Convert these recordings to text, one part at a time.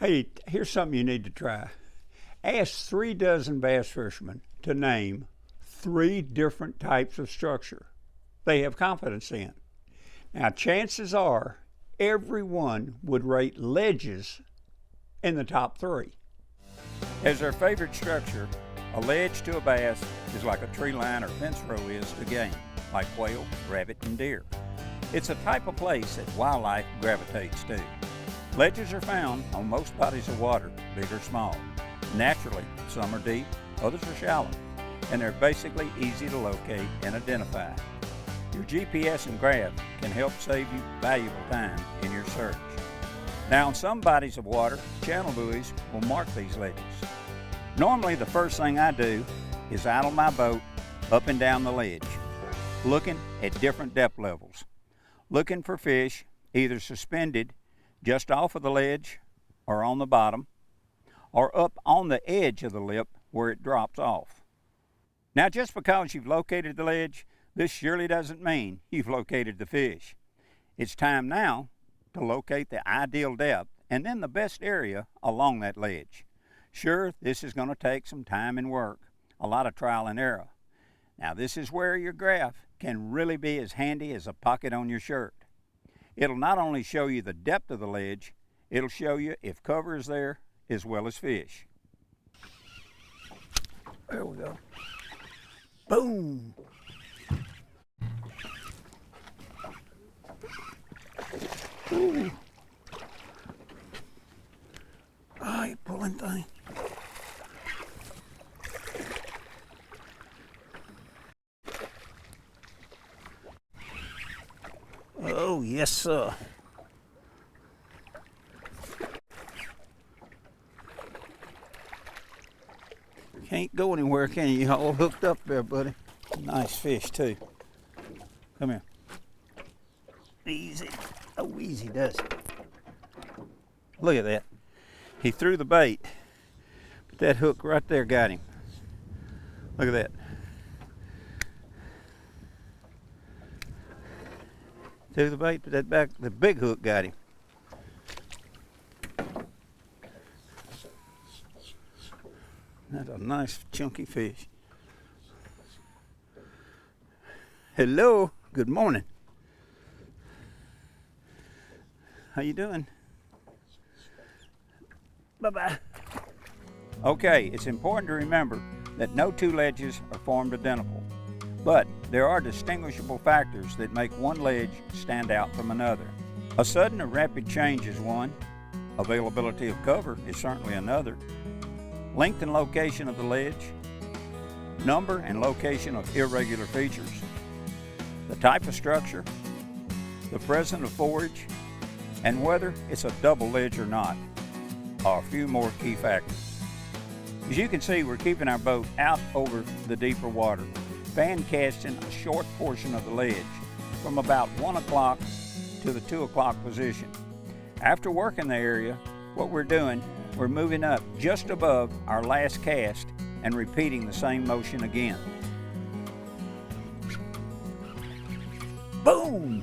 Hey, here's something you need to try. Ask 3 dozen bass fishermen to name 3 different types of structure they have confidence in. Now, chances are everyone would rate ledges in the top 3. As their favorite structure, a ledge to a bass is like a tree line or fence row is to game, like quail, rabbit, and deer. It's a type of place that wildlife gravitates to. Ledges are found on most bodies of water, big or small. Naturally, some are deep, others are shallow, and they're basically easy to locate and identify. Your GPS and graph can help save you valuable time in your search. Now, on some bodies of water, channel buoys will mark these ledges. Normally, the first thing I do is idle my boat up and down the ledge, looking at different depth levels, looking for fish either suspended just off of the ledge or on the bottom, or up on the edge of the lip where it drops off. Now, just because you've located the ledge, this surely doesn't mean you've located the fish. It's time now to locate the ideal depth and then the best area along that ledge. Sure, this is going to take some time and work, a lot of trial and error. Now, this is where your graph can really be as handy as a pocket on your shirt. It'll not only show you the depth of the ledge, it'll show you if cover is there as well as fish. There we go. Boom! Ooh. Oh, you pulling thing. Oh, yes, sir. Can't go anywhere, can you? You're all hooked up there, buddy. Nice fish, too. Come here. Easy. Oh, easy does it. Look at that. He threw the bait, but that hook right there got him. Look at that. Threw the bait, but the big hook got him. That's a nice chunky fish. Hello, good morning. How you doing? Bye-bye. Okay, it's important to remember that no 2 ledges are formed identical, but there are distinguishable factors that make one ledge stand out from another. A sudden or rapid change is one. Availability of cover is certainly another. Length and location of the ledge. Number and location of irregular features. The type of structure. The presence of forage. And whether it's a double ledge or not are a few more key factors. As you can see, we're keeping our boat out over the deeper water, fan casting a short portion of the ledge from about 1 o'clock to the 2 o'clock position. After working the area, what we're doing, we're moving up just above our last cast and repeating the same motion again. Boom!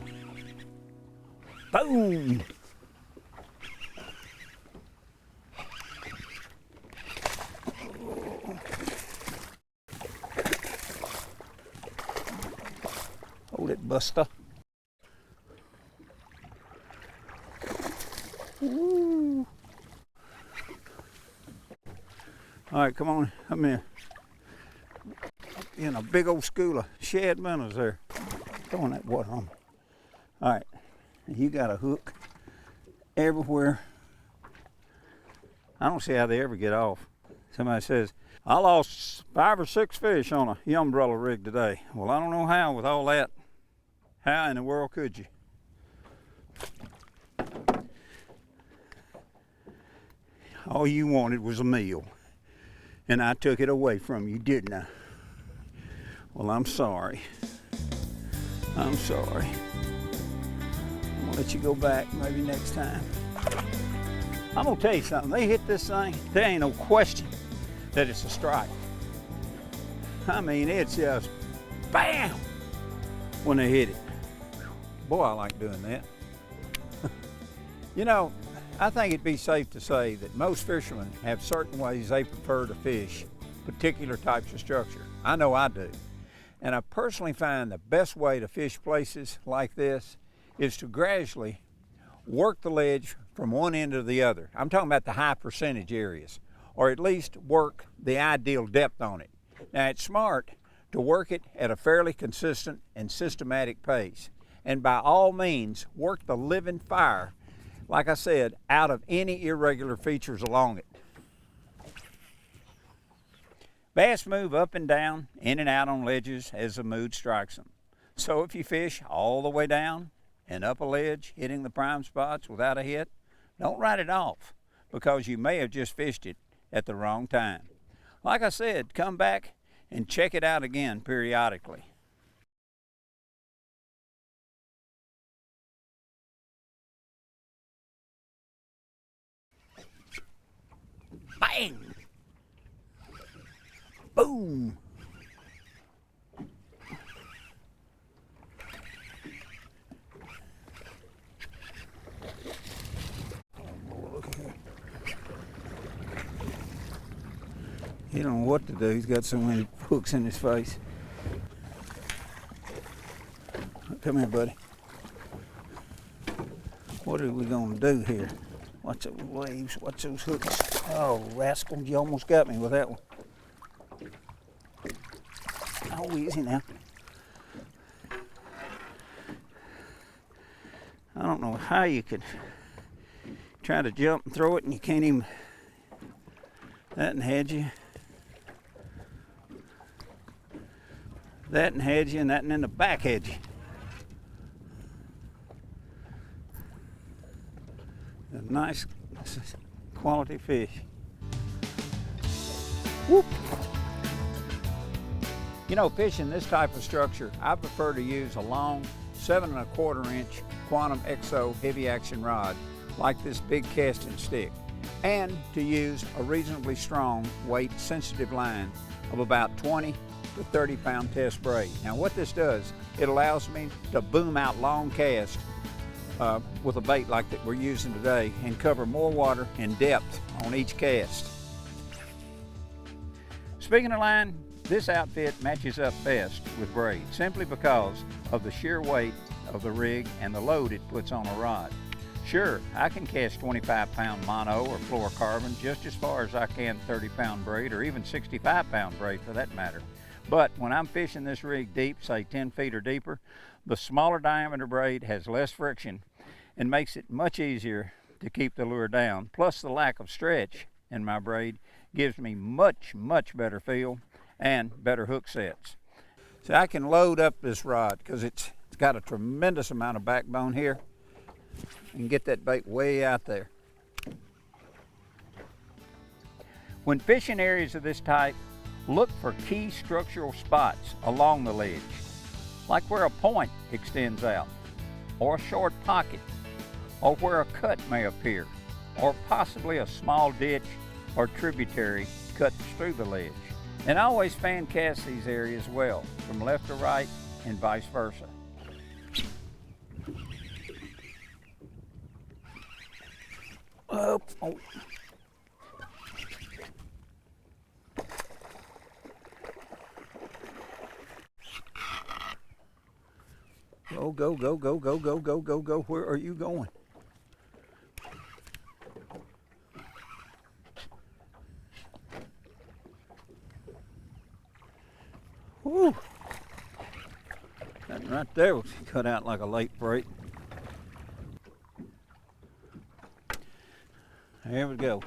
Boom! Hold it, Buster. Woo. All right, come on, come here. In a big old school of shad minnows there. Throwing that water on me. All right, you got a hook everywhere. I don't see how they ever get off. Somebody says, I lost 5 or 6 fish on a umbrella rig today. Well, I don't know how with all that. How in the world could you? All you wanted was a meal, and I took it away from you, didn't I? Well, I'm sorry. I'm sorry. I'm gonna let you go back maybe next time. I'm gonna tell you something. They hit this thing, there ain't no question that it's a strike. I mean, it's just bam when they hit it. Boy, I like doing that. You know, I think it'd be safe to say that most fishermen have certain ways they prefer to fish particular types of structure. I know I do. And I personally find the best way to fish places like this is to gradually work the ledge from one end to the other. I'm talking about the high percentage areas, or at least work the ideal depth on it. Now, it's smart to work it at a fairly consistent and systematic pace, and by all means work the living fire, like I said, out of any irregular features along it. Bass move up and down, in and out on ledges as the mood strikes them. So if you fish all the way down and up a ledge, hitting the prime spots without a hit, don't write it off, because you may have just fished it at the wrong time. Like I said, come back and check it out again periodically. Bang! Boom! He don't know what to do. He's got so many hooks in his face. Come here, buddy. What are we gonna do here? Watch those waves, watch those hooks. Oh, rascal, you almost got me with that one. Oh, easy now. I don't know how you could try to jump and throw it and you can't even. That and had you. That and had you, and that and in the back had you. A nice quality fish. Whoop! You know, fishing this type of structure, I prefer to use a long 7 1/4 inch Quantum XO heavy action rod like this big casting stick, and to use a reasonably strong weight sensitive line of about 20 to 30 pound test braid. Now what this does, it allows me to boom out long casts with a bait like that we're using today and cover more water and depth on each cast. Speaking of line, this outfit matches up best with braid simply because of the sheer weight of the rig and the load it puts on a rod. Sure, I can cast 25-pound mono or fluorocarbon just as far as I can 30-pound braid or even 65-pound braid for that matter. But when I'm fishing this rig deep, say 10 feet or deeper, the smaller diameter braid has less friction and makes it much easier to keep the lure down. Plus the lack of stretch in my braid gives me much better feel and better hook sets. So I can load up this rod because it's got a tremendous amount of backbone here and get that bait way out there. When fishing areas of this type, look for key structural spots along the ledge, like where a point extends out, or a short pocket, or where a cut may appear, or possibly a small ditch or tributary cuts through the ledge. And always fan cast these areas well, from left to right and vice versa. Oh. Go, go, go, go, go, go, go, go. Where are you going? Whew. That right there was cut out like a late break. There we go.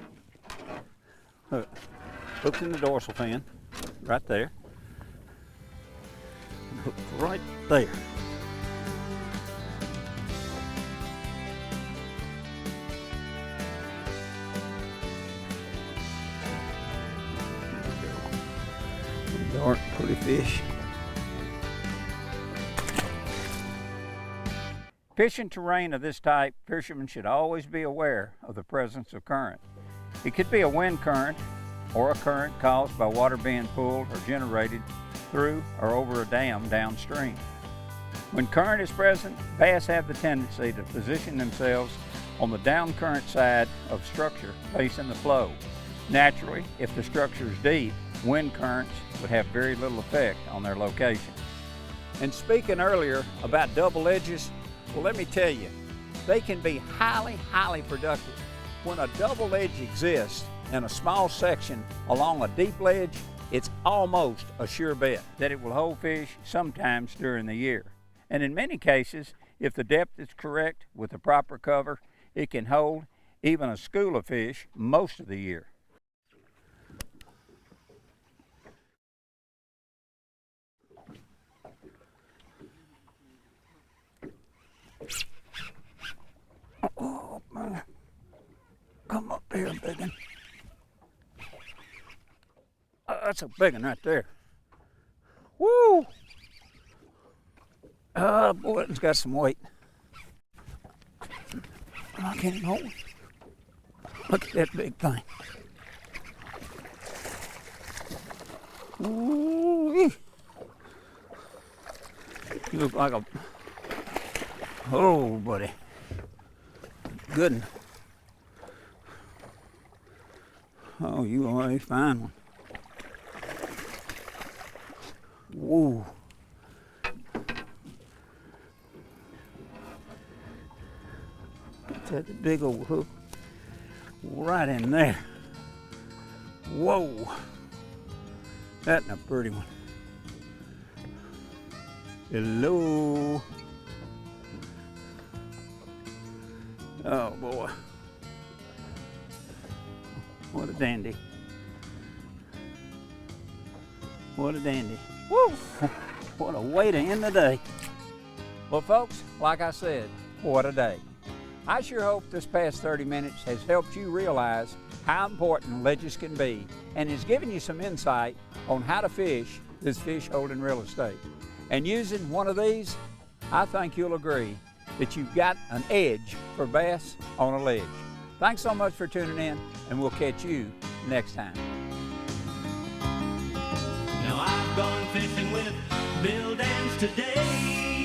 Hooked in the dorsal fin, right there. Hooked right there. Dark, pretty fish. Fishing terrain of this type, fishermen should always be aware of the presence of current. It could be a wind current or a current caused by water being pulled or generated through or over a dam downstream. When current is present, bass have the tendency to position themselves on the down current side of structure facing the flow. Naturally, if the structure is deep, wind currents would have very little effect on their location. And speaking earlier about double edges, well, let me tell you, they can be highly productive. When a double edge exists in a small section along a deep ledge, it's almost a sure bet that it will hold fish sometimes during the year. And in many cases, if the depth is correct with the proper cover, it can hold even a school of fish most of the year. Oh, man. Come up here, big one. That's a big one right there. Woo! Oh boy, it's got some weight. I can't even hold it. Look at that big thing. Ooh-wee. You look like a, oh buddy. Good. Oh, you are a fine one. Whoa. That's a big old hook right in there. Whoa. That's a pretty one. Hello. Oh boy. What a dandy. What a dandy. Woo! What a way to end the day. Well, folks, like I said, what a day. I sure hope this past 30 minutes has helped you realize how important ledges can be and has given you some insight on how to fish this fish holding real estate. And using one of these, I think you'll agree that you've got an edge for bass on a ledge. Thanks so much for tuning in, and we'll catch you next time. Now I've gone fishing with Bill Dance today.